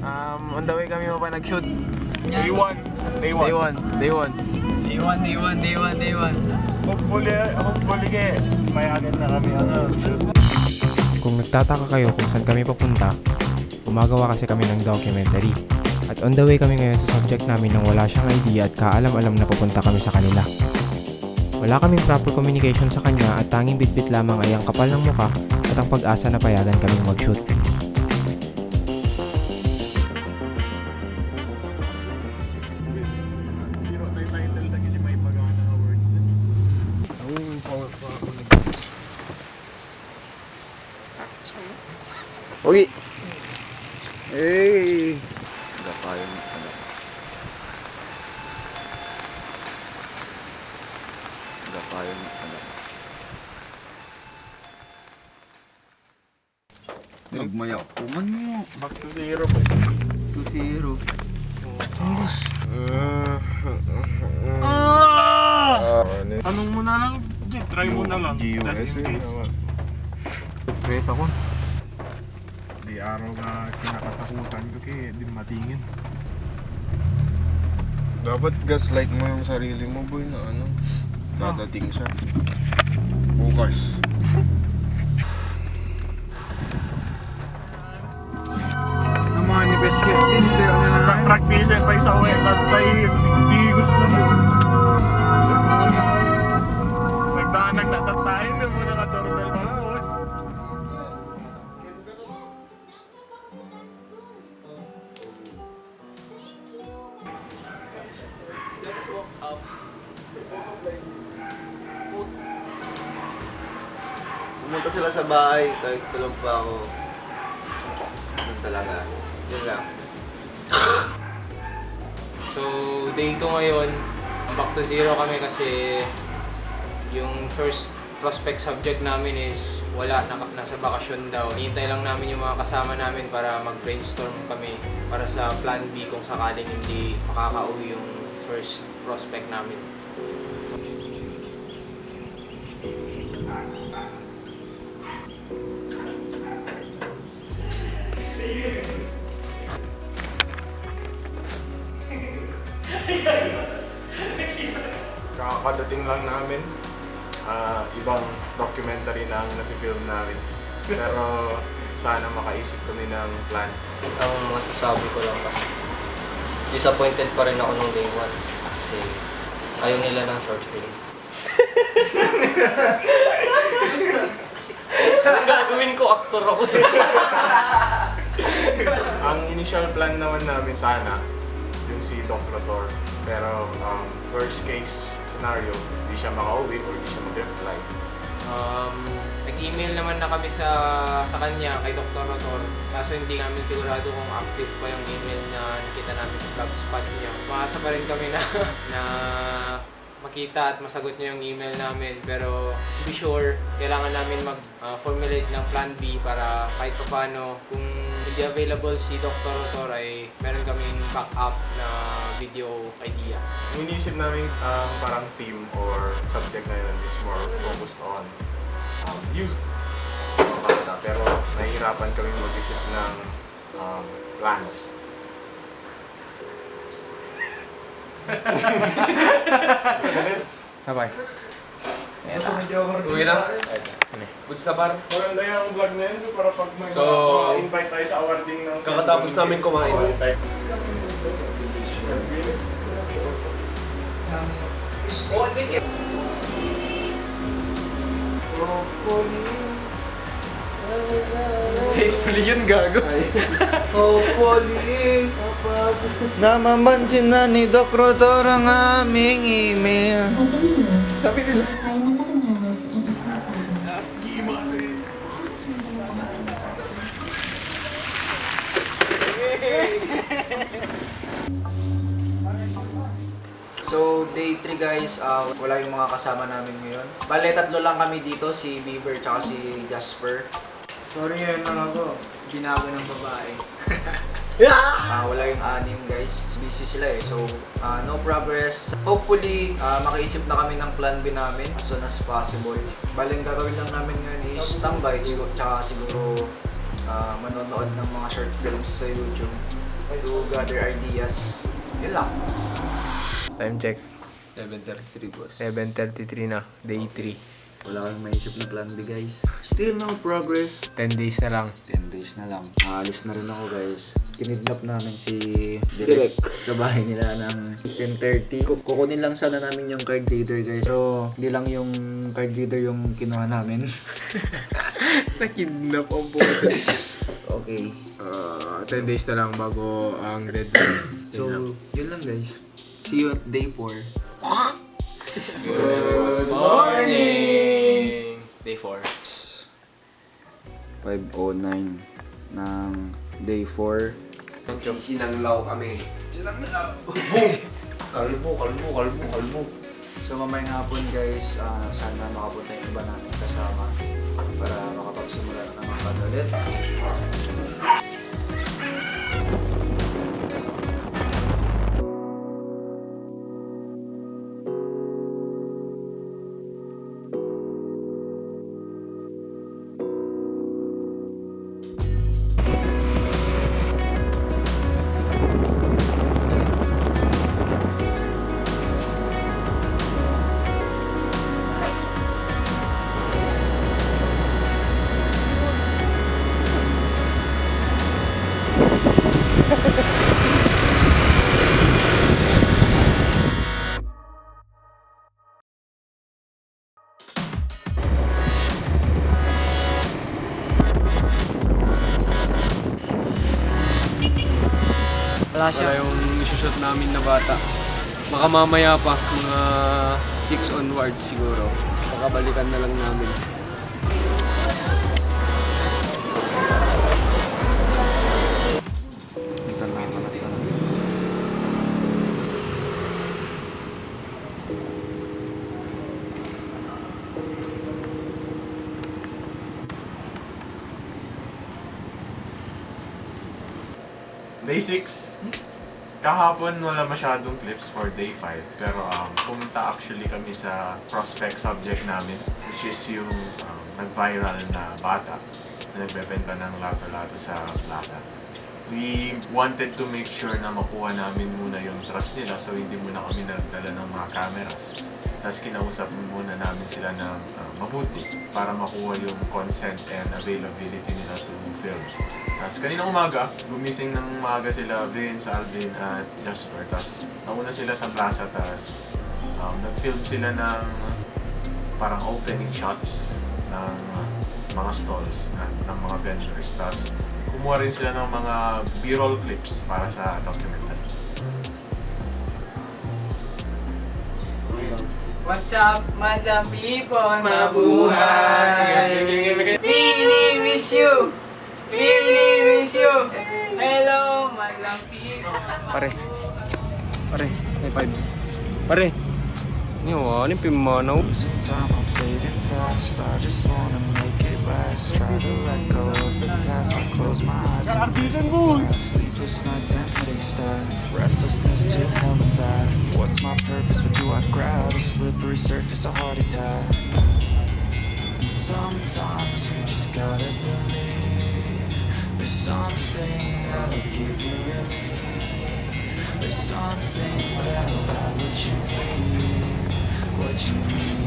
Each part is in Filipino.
On the way kami pa nag-shoot. Day 1. Day 1. Hopefully may agad na kami shoot. Kung nagtataka kayo kung saan kami papunta, gumagawa kasi kami ng documentary. At on the way kami ngayon sa subject namin nang wala siyang idea at kaalam-alam na papunta kami sa kanila. Wala kaming proper communication sa kanya at tanging bitbit lamang ay ang kapal ng muka at ang pag-asa na payagan kaming mag-shoot. Uy! Hey! Gapayan anak. Gapayan anak. Nagmaya ko man mo. Back to zero. 2-0. Tanong mo na lang, try mo na lang. Just in case. Press ako. Di araw na kinakatakutan ko kaya di matingin. Dapat gaslight mo yung sarili mo, boy, na dadating siya. Bukas. Ang mga ni Besket din, pero na lang. Practice pa isa uwi, tatay, di gusto mo. Nagdaanag na tatay, may muna ka doorbell mo na. Pumunta sila sa bahay, kahit tulog pa ako. Ganun talaga. Yun lang. So, day 2 ngayon, back to zero kami kasi yung first prospect subject namin is wala, nasa bakasyon daw. Hintay lang namin yung mga kasama namin para mag-brainstorm kami para sa plan B kung sakaling hindi makakauwi yung first prospect namin. Kakadating lang namin, ibang documentary na ang napifilm namin. Pero sana makaisip kami ng plan. Ang masasabi ko lang kasi disappointed pa rin ako nung day 1 kasi ayaw nila ng short film. Ang gagawin ko, actor ako. Ang initial plan naman namin sana, yung si Doc Rotor. Pero worst case scenario, hindi siya makauwi or hindi siya mag-reply. Nag-email naman na kami sa kanya, kay Dr. Rotor. Kaso hindi namin sigurado kung active pa yung email na nakita namin sa blogspot niya. Maasa pa rin kami na makita at masagot niya yung email namin. Pero to be sure, kailangan namin mag-formulate ng plan B para kahit pa paano kung hindi available si Dr. Rotor ay meron kaming backup na video idea. Yung iniisip namin parang theme or subject na yun is more focused on youth. Mga bata. Pero nahihirapan kami mag-isip ng plans. Bye-bye. Uwi na? Goods na par? Maganda yung vlog na yun para pag may So, invite tayo sa awarding ng kakatapos namin kumain. Faithfully yun, gago. Hopefully, namamansin na ni Doc Rotor ang aming email. Sabi nila. Tayo nakatanaw sa iisipin. So, day 3 guys, wala yung mga kasama namin ngayon. Bale, 3 lang kami dito, si Beaver tsaka si Jasper. Sorry ngayon lang ako. Binago ng babae. Wala yung 6 guys, busy sila eh. So, no progress. Hopefully, makaisip na kami ng plan B namin as soon as possible. Bale, ang gagawin lang namin ngayon is tambay, tsaka siguro manonood ng mga short films sa YouTube to gather ideas. Yun lang. Time check. 7:33 boss. 7:33 na. Day 3. Wala kang maisip na plan B guys. Still no progress. 10 days na lang. 10 days na lang. Aalis na rin ako guys. Kinidnap namin si Direk sa bahay nila ng 10:30. Kukunin lang sana namin yung card reader guys. Pero hindi lang yung card reader yung kinuha namin. Nakidnap ang puto. Okay. 10 days na lang bago ang deadline. So, yun lang guys. See you at day 4. Good morning! Day 4. 5:09 ng day 4. Sinanglaw kami. Kalmo. So mamayang hapon guys, sana makapunta yung iba namin kasama para makapagsimula na naman pag ulit. Wala yung isushoot namin na bata. Baka mamaya pa, mga 6 onwards siguro. Pakabalikan na lang namin. Dito na naman natin. Day 6. Kahapon wala masyadong clips for day 5 pero pumunta actually kami sa prospect subject namin which is yung nag-viral na bata na nagbebenta ng lato-lato sa plaza. We wanted to make sure na makuha namin muna yung trust nila so hindi muna kami nagdala ng mga cameras. Tapos kinausap muna namin sila ng mabuti para makuha yung consent and availability nila to film. Tapos kaninang umaga, gumising ng umaga sila, Vince, Alvin, at Jasper. Tapos nauna sila sa plaza, tapos nag-film sila ng parang opening shots ng mga stalls, ng mga vendors. Tapos kumuha rin sila ng mga B-roll clips para sa documentary. What's up, madam people? Mabuhay! Really miss you! Really miss you! Hello, madam people! Pare, may 5. Pare, ano yung pimanaw? Losing time, I'm fading fast. I just wanna make it last. Try to let go of the past. I close my eyes and miss the past. Sleepless nights and headaches stack. Restlessness to hell and back. What's my purpose? What do I grab? A slippery surface, a heart attack. And sometimes you just gotta believe there's something that'll give you relief. There's something that'll have what you need. What you need.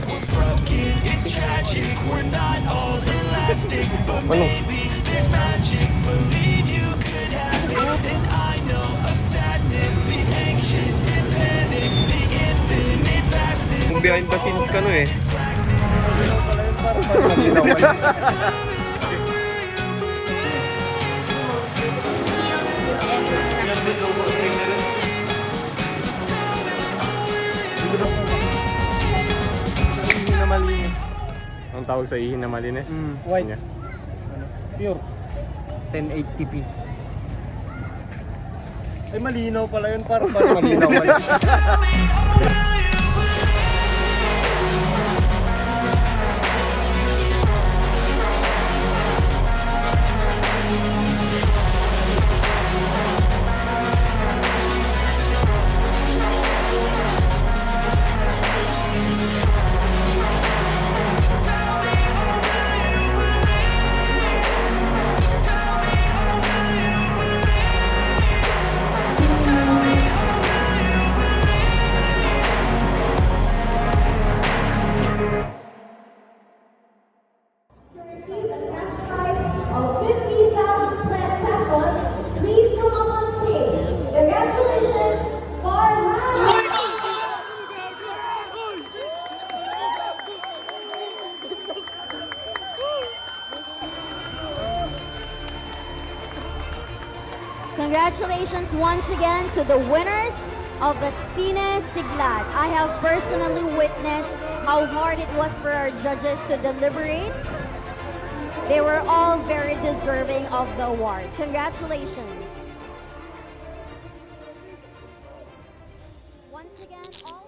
We're broken, it's tragic. We're not all elastic, but maybe there's magic. Believe you could have it. And I know of sadness, the anxious and panic, the infinite vastness. Kung behind the scenes ka no eh. Ang tawag sa ihin na malinis? White. Kanya. Pure. 1080p. Ay, malinaw pala yun. Parang malinaw pala. Congratulations once again to the winners of the Cine Siglat. I have personally witnessed how hard it was for our judges to deliberate. They were all very deserving of the award. Congratulations. Once again, all